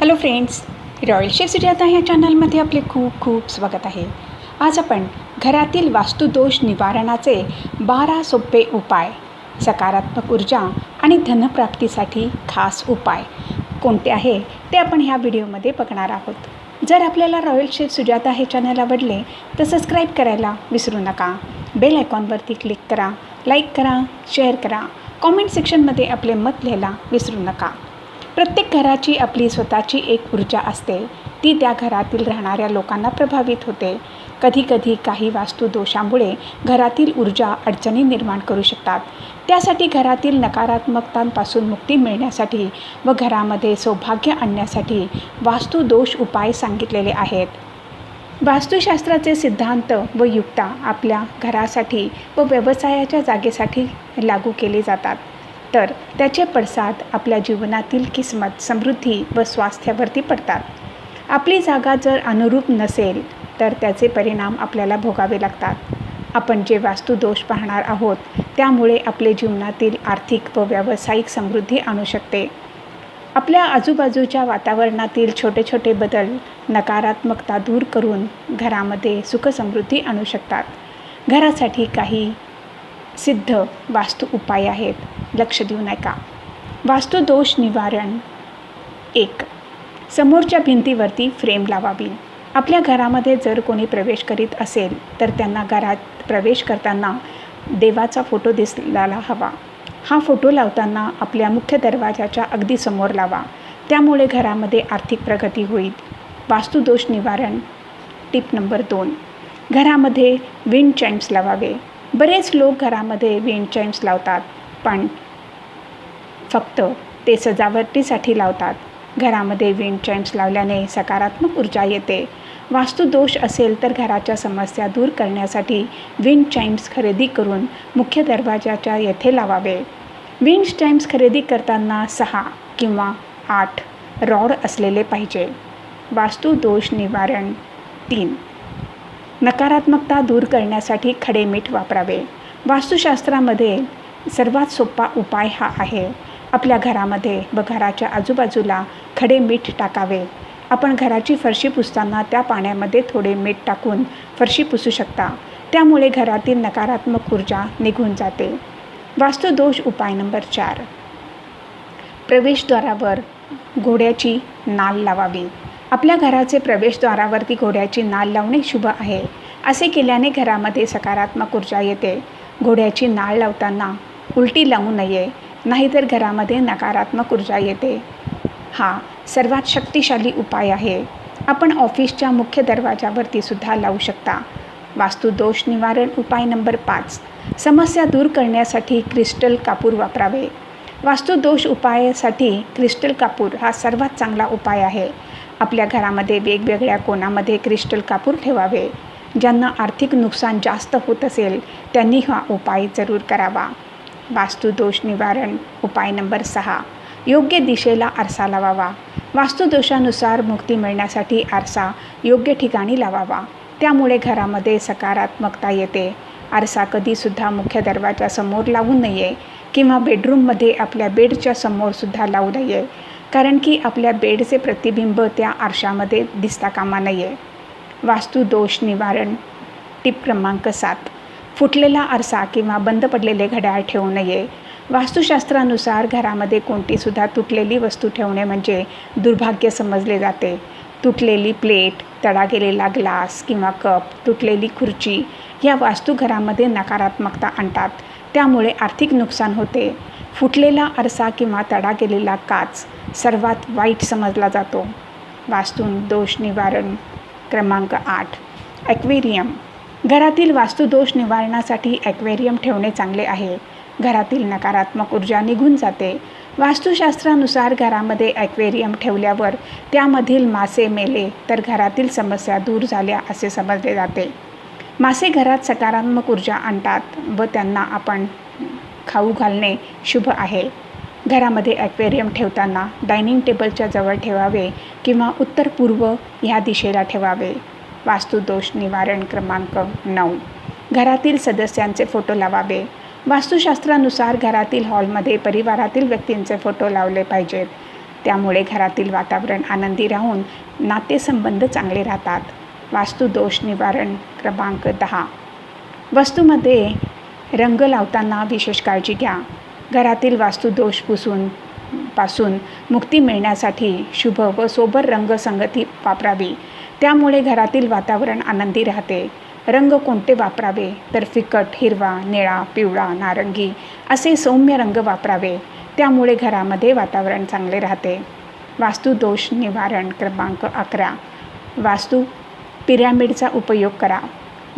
Hello friends, royal chef Sujata या चॅनलमध्ये आपले खूप खूप स्वागत आहे. आज आपण घरातील वास्तुदोष निवारणाचे 12 सोपे उपाय, सकारात्मक ऊर्जा आणि धनप्राप्तीसाठी खास उपाय कोणते आहे ते आपण ह्या व्हिडिओमध्ये बघणार आहोत. जर आपल्याला रॉयल शेफ सुजाता हे चॅनल आवडले तर सबस्क्राईब करायला विसरू नका. बेल आयकॉनवरती क्लिक करा, लाईक करा, शेअर करा, कॉमेंट सेक्शनमध्ये आपले मत लिहायला विसरू नका. प्रत्येक घराची आपली स्वतःची एक ऊर्जा असते, ती त्या घरातील राहणाऱ्या लोकांना प्रभावित होते. कधीकधी काही वास्तुदोषांमुळे घरातील ऊर्जा अडचणी निर्माण करू शकतात. त्यासाठी घरातील नकारात्मकतांपासून मुक्ती मिळण्यासाठी व घरामध्ये सौभाग्य आणण्यासाठी वास्तुदोष उपाय सांगितलेले आहेत. वास्तुशास्त्राचे सिद्धांत व युक्ता आपल्या घरासाठी व व्यवसायाच्या जागेसाठी लागू केले जातात, तर त्याचे पडसाद आपल्या जीवनातील किस्मत, समृद्धी व स्वास्थ्यावरती पडतात. आपली जागा जर अनुरूप नसेल तर त्याचे परिणाम आपल्याला भोगावे लागतात. आपण जे वास्तुदोष पाहणार आहोत त्यामुळे आपले जीवनातील आर्थिक व व्यावसायिक समृद्धी आणू शकते. आपल्या आजूबाजूच्या वातावरणातील छोटे छोटे बदल नकारात्मकता दूर करून घरामध्ये सुखसमृद्धी आणू शकतात. घरासाठी काही सिद्ध वास्तु उपाय आहेत, लक्ष देऊ नका. वास्तुदोष निवारण 1. समोरच्या भिंतीवरती फ्रेम लावावी. आपल्या घरामध्ये जर कोणी प्रवेश करीत असेल तर त्यांना घरात प्रवेश करताना देवाचा फोटो दिसायला हवा. हा फोटो लावताना आपल्या मुख्य दरवाजाच्या अगदी समोर लावा, त्यामुळे घरामध्ये आर्थिक प्रगती होईल. वास्तुदोष निवारण टिप नंबर 2. घरामध्ये विंड चाइम्स लावावे. बरेच लोक घरामध्ये विंड चाइम्स लावतात, पण फक्त ते सजावटीसाठी लावतात. घरामध्ये विंड चाइम्स लावल्याने सकारात्मक ऊर्जा येते. वास्तुदोष असेल तर घराच्या समस्या दूर करण्यासाठी विंड चाइम्स खरेदी करून मुख्य दरवाजाच्या येथे लावावे. विंड चाइम्स खरेदी करताना 6 किंवा 8 रॉड असलेले पाहिजे. वास्तुदोष निवारण 3. नकारात्मकता दूर करण्यासाठी खडे मीठ वापरावे. वास्तुशास्त्रामध्ये सर्वात सोपा उपाय हा आहे. आपल्या घरामध्ये व घराच्या आजूबाजूला खडे मीठ टाकावे. आपण घराची फरशी पुसताना त्या पाण्यामध्ये थोडे मीठ टाकून फरशी पुसू शकता, त्यामुळे घरातील नकारात्मक ऊर्जा निघून जाते. वास्तुदोष उपाय नंबर 4. प्रवेशद्वारावर घोड्याची नाल लावावी. आपल्या घराचे प्रवेशद्वारावरती घोड्याची नाल लावणे शुभ आहे. असे केल्याने घरामध्ये सकारात्मक ऊर्जा येते. घोड्याची नाळ लावताना उलटी लावू नये, नाहीतर घरामध्ये नकारात्मक ऊर्जा येते. हा सर्वात शक्तिशाली उपाय आहे. आपण ऑफिसच्या मुख्य दरवाजावरती सुद्धा लावू शकता. वास्तुदोष निवारण उपाय नंबर 5. समस्या दूर करण्यासाठी क्रिस्टल कापूर वापरावे. वास्तुदोष उपायासाठी क्रिस्टल कापूर हा सर्वात चांगला उपाय आहे. आपल्या घरामध्ये वेगवेगळ्या कोणामध्ये क्रिस्टल कापूर ठेवावे. ज्यांना आर्थिक नुकसान जास्त होत असेल त्यांनी हा उपाय जरूर करावा. वास्तुदोष निवारण उपाय नंबर 6. योग्य दिशेला आरसा लावावा. वास्तुदोषानुसार मुक्ती मिळण्यासाठी आरसा योग्य ठिकाणी लावावा, त्यामुळे घरामध्ये सकारात्मकता येते. आरसा कधीसुद्धा मुख्य दरवाजासमोर लावू नये किंवा बेडरूममध्ये आपल्या बेडच्या समोरसुद्धा लावू नये, कारण की आपल्या बेडचे प्रतिबिंब त्या आरशामध्ये दिसता कामा नये. वास्तुदोष निवारण टिप क्रमांक 7. फुटलेला आरसा किंवा बंद पडलेले घड्याळ ठेवू नये. वास्तुशास्त्रानुसार घरामध्ये कोणतीसुद्धा तुटलेली वस्तू ठेवणे म्हणजे दुर्भाग्य समजले जाते. तुटलेली प्लेट, तडा गेलेला ग्लास किंवा कप, तुटलेली खुर्ची या वास्तू घरामध्ये नकारात्मकता आणतात, त्यामुळे आर्थिक नुकसान होते. फुटलेला आरसा किंवा तडा गेलेला काच सर्वात वाईट समजला जातो. वास्तुदोष निवारण क्रमांक 8. ॲक्वेरियम. घरातील वास्तुदोष निवारणासाठी ॲक्वेरियम ठेवणे चांगले आहे. घरातील नकारात्मक ऊर्जा निघून जाते. वास्तुशास्त्रानुसार घरामध्ये ॲक्वेरियम ठेवल्यावर त्यामधील मासे मेले तर घरातील समस्या दूर झाल्या असे समजले जाते. मासे घरात सकारात्मक ऊर्जा आणतात व त्यांना आपण खाऊ घालणे शुभ आहे. घरामध्ये ॲक्वेरियम ठेवताना डायनिंग टेबलच्या जवळ ठेवावे किंवा उत्तर पूर्व ह्या दिशेला ठेवावे. वास्तुदोष निवारण क्रमांक 9. घरातील सदस्यांचे फोटो लावावे. वास्तुशास्त्रानुसार घरातील हॉलमध्ये परिवारातील व्यक्तींचे फोटो लावले पाहिजेत. त्यामुळे घरातील वातावरण आनंदी राहून नातेसंबंध चांगले राहतात. वास्तुदोष निवारण क्रमांक 10. वस्तूमध्ये रंग लावताना विशेष काळजी घ्या. घरातील वास्तुदोष पासून मुक्ती मिळण्यासाठी शुभ व सोबर रंगसंगती वापरावी. त्यामुळे घरातील वातावरण आनंदी राहते. रंग कोणते वापरावे तर फिकट हिरवा, निळा, पिवळा, नारंगी असे सौम्य रंग वापरावे. त्यामुळे घरामध्ये वातावरण चांगले राहते. वास्तुदोष निवारण क्रमांक 11. वास्तू पिरॅमिडचा उपयोग करा.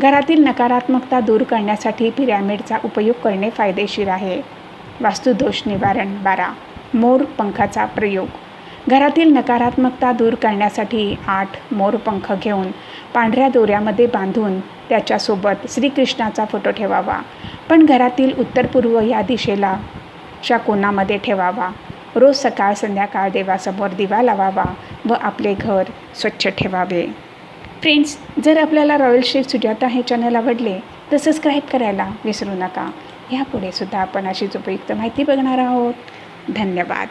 घरातील नकारात्मकता दूर करण्यासाठी पिरॅमिडचा उपयोग करणे फायदेशीर आहे. वास्तुदोष निवारण 12. मोर पंखाचा प्रयोग. घरातील नकारात्मकता दूर करण्यासाठी 8 मोरपंख घेऊन पांढऱ्या दोऱ्यामध्ये बांधून त्याच्यासोबत श्रीकृष्णाचा फोटो ठेवावा. पण घरातील उत्तर पूर्व या दिशेला च्या कोणामध्ये ठेवावा. रोज सकाळ संध्याकाळ देवासमोर दिवा लावावा व आपले घर स्वच्छ ठेवावे. फ्रेंड्स, जर आपल्याला रॉयल शेफ सुजाता हे चॅनल आवडले तर सबस्क्राईब करायला विसरू नका. यापुढे सुद्धा आपण अशीच उपयुक्त माहिती बघणार आहोत. धन्यवाद.